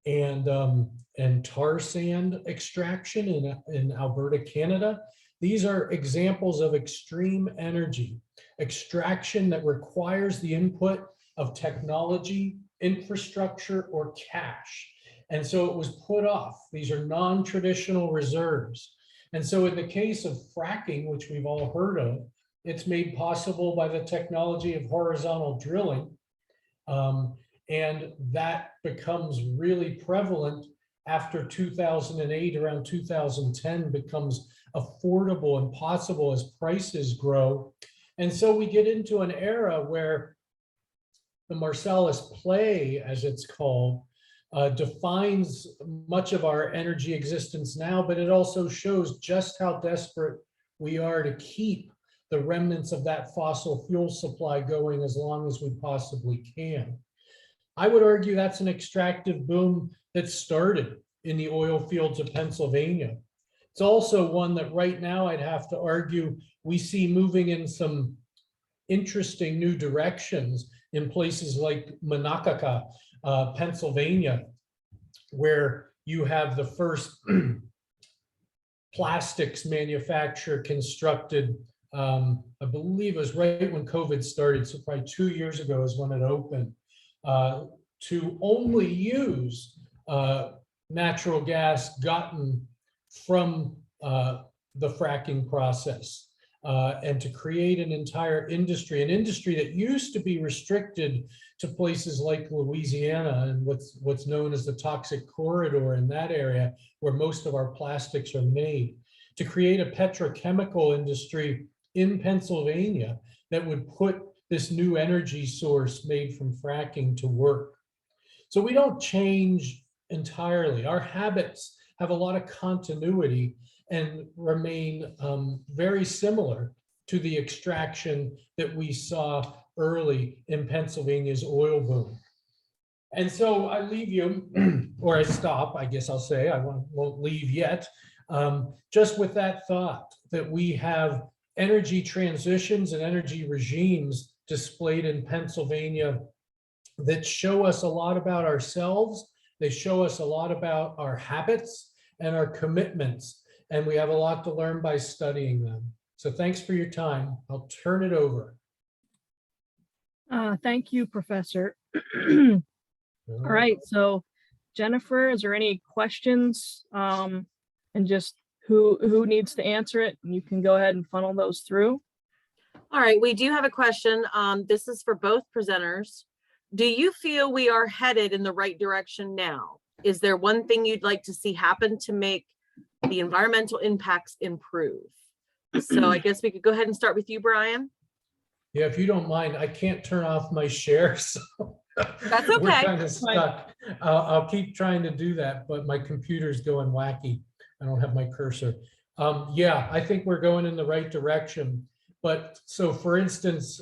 and tar sand extraction in Alberta, Canada. These are examples of extreme energy extraction that requires the input of technology, infrastructure, or cash. And so it was put off. These are non-traditional reserves. And so in the case of fracking, which we've all heard of, it's made possible by the technology of horizontal drilling. And that becomes really prevalent after 2008, around 2010, becomes affordable and possible as prices grow. And so we get into an era where the Marcellus play, as it's called, defines much of our energy existence now, but it also shows just how desperate we are to keep the remnants of that fossil fuel supply going as long as we possibly can. I would argue that's an extractive boom that started in the oil fields of Pennsylvania. It's also one that right now I'd have to argue we see moving in some interesting new directions in places like Monaca, Pennsylvania, where you have the first plastics manufacturer constructed. I believe it was right when COVID started, so probably 2 years ago is when it opened, to only use natural gas gotten from the fracking process, and to create an entire industry, an industry that used to be restricted to places like Louisiana and what's known as the toxic corridor in that area where most of our plastics are made, to create a petrochemical industry in Pennsylvania that would put this new energy source made from fracking to work. So we don't change entirely. Our habits have a lot of continuity and remain very similar to the extraction that we saw early in Pennsylvania's oil boom. And so I leave you, or I stop, I guess I'll say, I won't leave yet. Just with that thought that we have energy transitions and energy regimes displayed in Pennsylvania that show us a lot about ourselves. They show us a lot about our habits and our commitments. And we have a lot to learn by studying them. So thanks for your time. I'll turn it over. Thank you, Professor. All right, so Jennifer, is there any questions? And just who needs to answer it? And you can go ahead and funnel those through. All right, we do have a question. This is for both presenters. Do you feel we are headed in the right direction now? Is there one thing you'd like to see happen to make the environmental impacts improve? So I guess we could go ahead and start with you, Brian. Yeah, if you don't mind, I can't turn off my share, so That's we're okay. kind of stuck. I'll keep trying to do that, but my computer's going wacky. I don't have my cursor. Yeah, I think we're going in the right direction. But so for instance,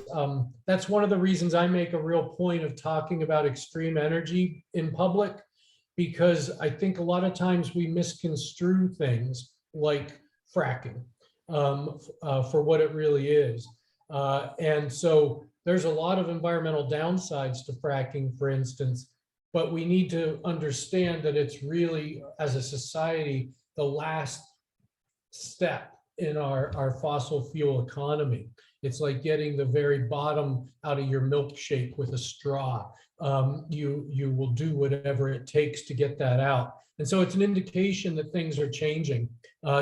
that's one of the reasons I make a real point of talking about extreme energy in public, because I think a lot of times we misconstrue things like fracking for what it really is. And so there's a lot of environmental downsides to fracking, for instance, but we need to understand that it's really, as a society, the last step in our fossil fuel economy. It's like getting the very bottom out of your milkshake with a straw. You will do whatever it takes to get that out. And so it's an indication that things are changing.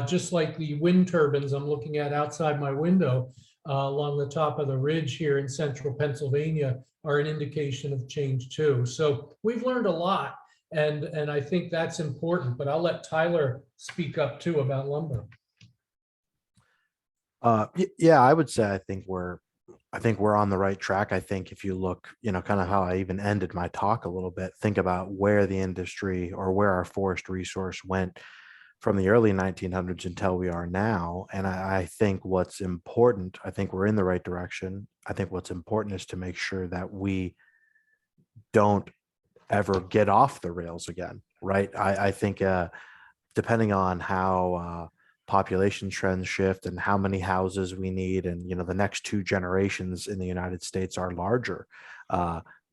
Just like the wind turbines I'm looking at outside my window along the top of the ridge here in central Pennsylvania are an indication of change too. So we've learned a lot, and I think that's important, but I'll let Tyler speak up too about lumber. Yeah, I would say I think we're on the right track. I think if you look, kind of how I even ended my talk a little bit, think about where the industry or where our forest resource went from the early 1900s until we are now. And I think what's important, I think we're in the right direction. I think what's important is to make sure that we don't ever get off the rails again, right? I think depending on how population trends shift and how many houses we need, and the next 2 generations in the United States are larger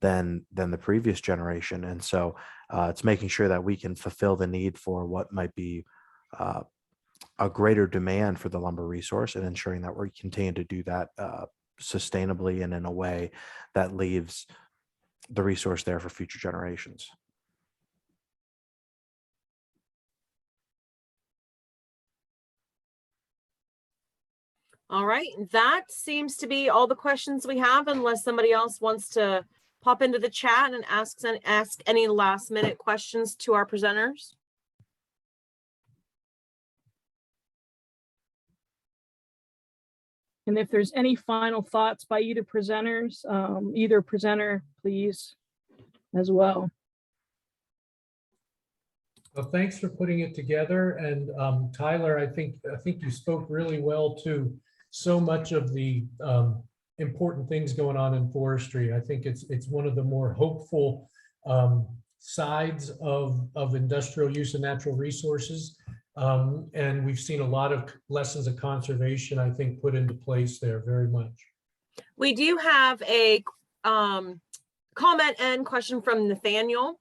than the previous generation, and so it's making sure that we can fulfill the need for what might be a greater demand for the lumber resource, and ensuring that we continue to do that sustainably and in a way that leaves the resource there for future generations. All right, that seems to be all the questions we have, unless somebody else wants to pop into the chat and ask any last minute questions to our presenters. And if there's any final thoughts by either presenters, either presenter, please, as well. Well, thanks for putting it together. And Tyler, I think you spoke really well to so much of the important things going on in forestry. I think it's one of the more hopeful sides of industrial use of natural resources. And we've seen a lot of lessons of conservation, I think, put into place there very much. We do have a comment and question from Nathaniel.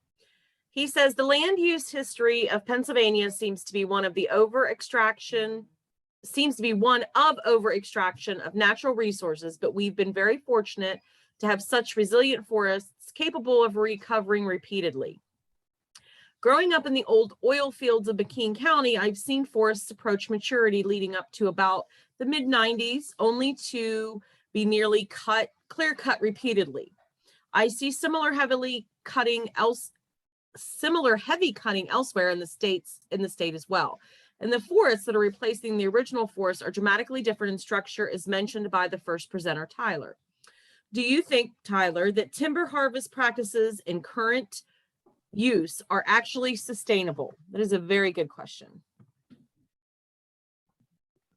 He says, the land use history of Pennsylvania seems to be one of over-extraction of natural resources, but we've been very fortunate to have such resilient forests capable of recovering repeatedly. Growing up in the old oil fields of McKean County, I've seen forests approach maturity leading up to about the mid-90s, only to be nearly clear cut repeatedly. I see similar heavy cutting elsewhere in the state as well. And the forests that are replacing the original forests are dramatically different in structure, as mentioned by the first presenter, Tyler. Do you think, Tyler, that timber harvest practices in current use are actually sustainable? That is a very good question.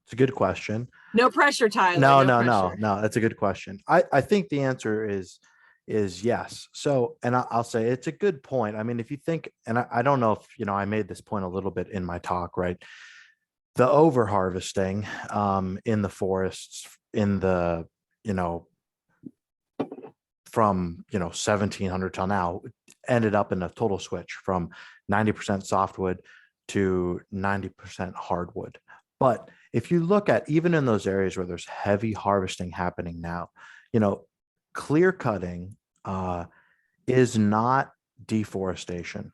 It's a good question. No pressure, Tyler. No. That's a good question. I think the answer is is yes. So, and I'll say it's a good point. I mean, if you think, and I don't know if, I made this point a little bit in my talk, right? The over harvesting in the forests in the, from, 1700 till now ended up in a total switch from 90% softwood to 90% hardwood. But if you look at even in those areas where there's heavy harvesting happening now, clear cutting is not deforestation.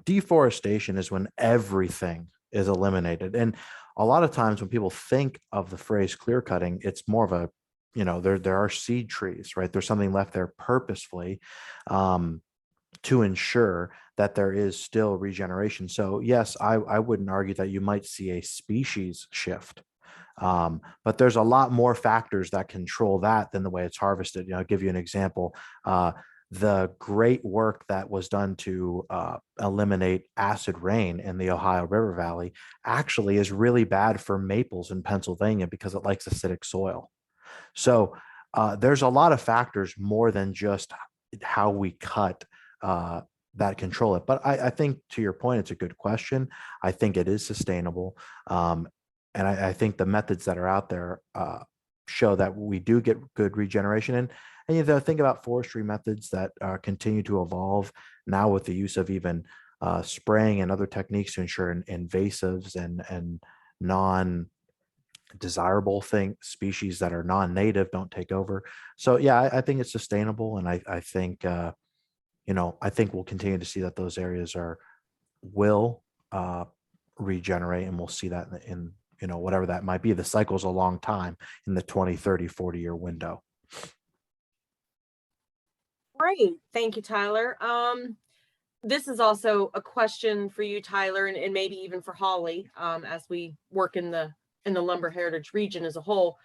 Deforestation is when everything is eliminated. And a lot of times when people think of the phrase clear cutting, it's more of a, there are seed trees, right? There's something left there purposefully to ensure that there is still regeneration. So yes, I wouldn't argue that you might see a species shift. But there's a lot more factors that control that than the way it's harvested. I'll give you an example. The great work that was done to eliminate acid rain in the Ohio River Valley actually is really bad for maples in Pennsylvania because it likes acidic soil. So there's a lot of factors more than just how we cut that control it. But I think to your point, it's a good question. I think it is sustainable. And I think the methods that are out there show that we do get good regeneration. And think about forestry methods that continue to evolve now with the use of even spraying and other techniques to ensure invasives and non-desirable species that are non-native don't take over. So yeah, I think it's sustainable, and I think I think we'll continue to see that those areas will regenerate, and we'll see that in whatever that might be. The cycle's a long time in the 20, 30, 40-year window. Great. Thank you, Tyler. This is also a question for you, Tyler, and maybe even for Holly, as we work in the lumber heritage region as a whole.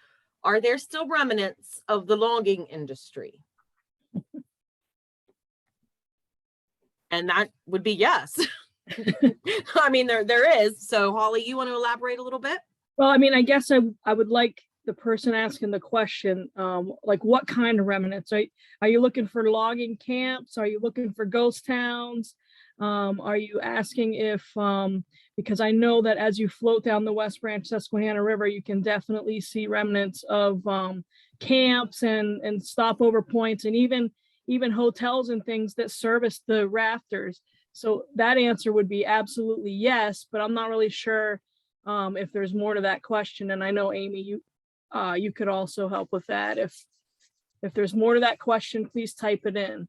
Are there still remnants of the logging industry? And that would be yes. I mean, there is. So Holly, you want to elaborate a little bit? Well, I mean, I guess I would like the person asking the question, like what kind of remnants? Are you looking for logging camps? Are you looking for ghost towns? Are you asking if, because I know that as you float down the West Branch Susquehanna River, you can definitely see remnants of camps and stopover points, and even hotels and things that service the rafters. So that answer would be absolutely yes, but I'm not really sure if there's more to that question. And I know, Amy, you could also help with that. If there's more to that question, please type it in.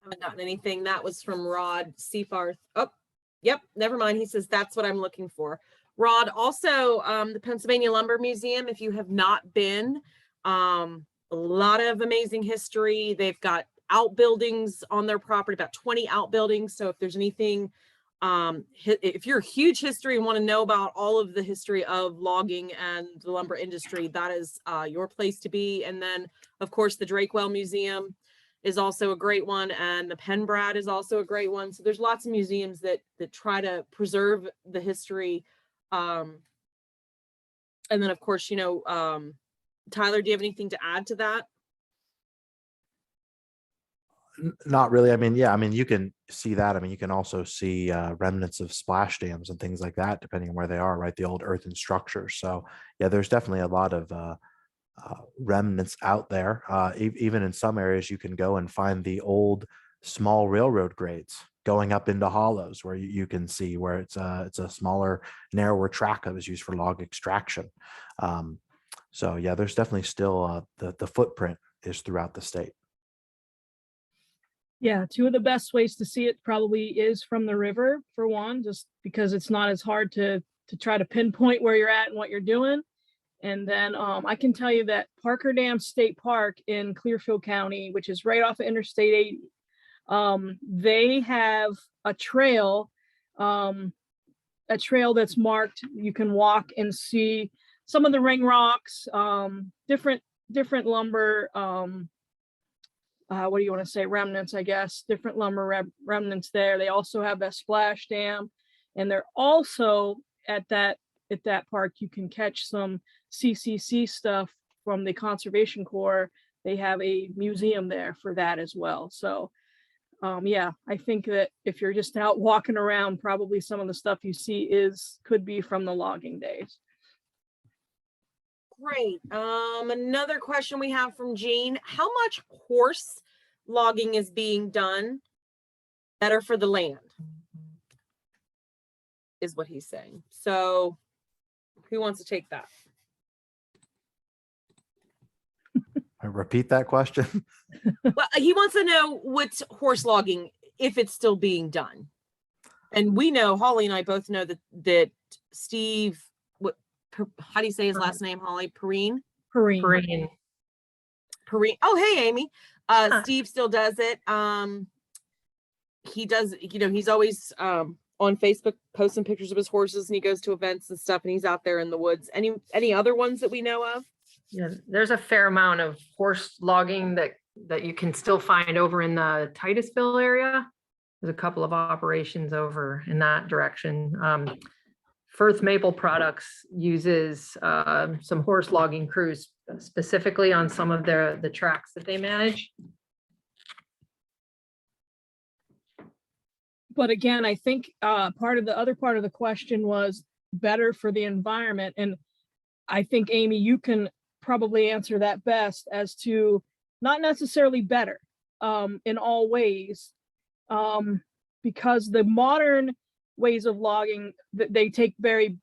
I haven't gotten anything. That was from Rod Seafarth. Oh, yep, never mind. He says that's what I'm looking for. Rod, also the Pennsylvania Lumber Museum, if you have not been, a lot of amazing history. They've got outbuildings on their property, about 20 outbuildings. So if there's anything, if you're a huge history and want to know about all of the history of logging and the lumber industry, that is your place to be. And then, of course, the Drakewell Museum is also a great one, and the Penn is also a great one. So there's lots of museums that try to preserve the history. And then, of course, Tyler, do you have anything to add to that? Not really. I mean, yeah, I mean, you can see that. I mean, you can also see remnants of splash dams and things like that, depending on where they are, right? The old earthen structures. So yeah, there's definitely a lot of remnants out there. Even in some areas, you can go and find the old small railroad grades going up into hollows where you can see where it's a smaller, narrower track that was used for log extraction. So yeah, there's definitely still the footprint is throughout the state. Yeah, two of the best ways to see it probably is from the river, for one, just because it's not as hard to try to pinpoint where you're at and what you're doing. And then I can tell you that Parker Dam State Park in Clearfield County, which is right off of Interstate 80, they have a trail that's marked. You can walk and see some of the ring rocks, different lumber, what do you want to say, remnants, I guess, different lumber remnants there. They also have that splash dam, and they're also at that park, you can catch some CCC stuff from the Conservation Corps, they have a museum there for that as well. So yeah, I think that if you're just out walking around, probably some of the stuff you see could be from the logging days. Great. Another question we have from Jean. How much horse logging is being done better for the land? Is what he's saying. So who wants to take that? I repeat that question. Well, he wants to know what's horse logging, if it's still being done. And we know, Holly and I both know that Steve, how do you say his last name, Holly? Perrine? Perrine. Oh, hey, Amy. Steve still does it. He does, he's always on Facebook posting pictures of his horses, and he goes to events and stuff, and he's out there in the woods. Any other ones that we know of? Yeah, there's a fair amount of horse logging that you can still find over in the Titusville area. There's a couple of operations over in that direction. Firth Maple Products uses some horse logging crews specifically on some of the tracks that they manage. But again, I think part of the question was better for the environment. And I think, Amy, you can probably answer that best as to not necessarily better in all ways, because the modern ways of logging, they take very,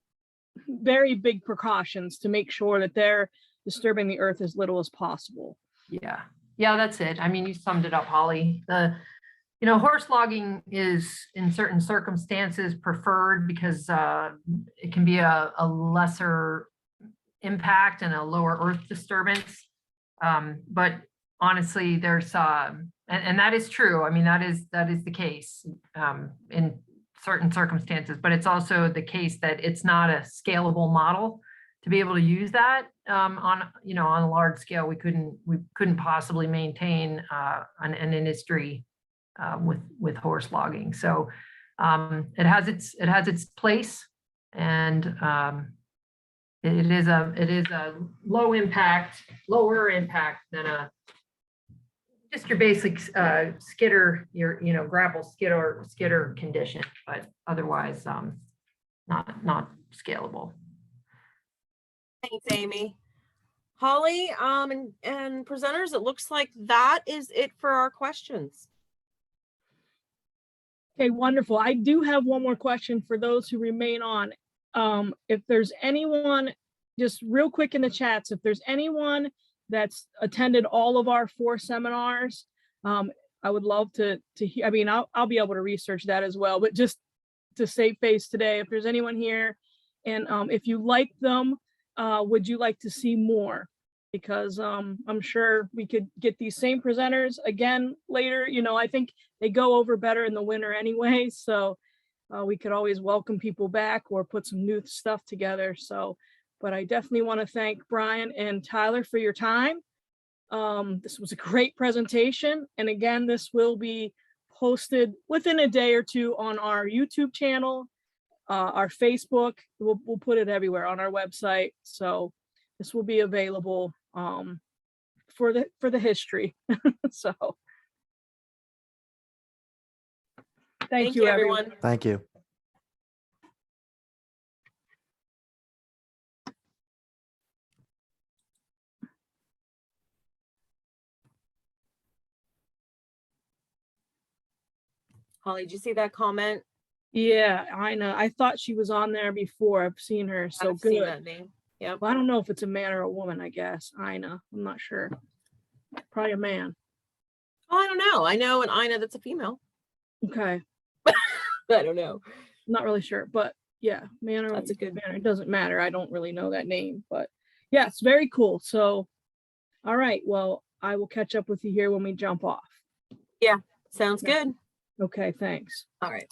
very big precautions to make sure that they're disturbing the earth as little as possible. Yeah, that's it. I mean, you summed it up, Holly. Horse logging is in certain circumstances preferred because it can be a lesser impact and a lower earth disturbance. But honestly, there's and that is true. I mean, that is the case in certain circumstances, but it's also the case that it's not a scalable model to be able to use that on a large scale. We couldn't possibly maintain an industry with horse logging. So it has its place, and it is a lower impact than just your basic skidder, your gravel skidder condition, but otherwise not scalable. Thanks, Amy. Holly, and presenters, it looks like that is it for our questions. Okay, wonderful. I do have one more question for those who remain on. If there's anyone, just real quick in the chats, if there's anyone that's attended all of our 4 seminars, I would love to hear. I mean, I'll be able to research that as well, but just to save face today, if there's anyone here, and if you like them, would you like to see more? Because I'm sure we could get these same presenters again later. I think they go over better in the winter anyway, so we could always welcome people back or put some new stuff together. So, but I definitely want to thank Brian and Tyler for your time. This was a great presentation, and again, this will be posted within a day or two on our YouTube channel, our Facebook. We'll put it everywhere on our website. So this will be available for the history. So thank you, everyone. Thank you. Holly, did you see that comment? Yeah, I know. I thought she was on there before. I've seen her. So I've seen good. that name. Yep. Well, I don't know if it's a man or a woman, I guess. Ina. I'm not sure. Probably a man. Oh, I don't know. I know an Ina that's a female. Okay. I don't know. Not really sure, but yeah, man or That's a good man. It doesn't matter. I don't really know that name, but yeah, it's very cool. So, all right. Well, I will catch up with you here when we jump off. Yeah, sounds good. Okay, thanks. All right.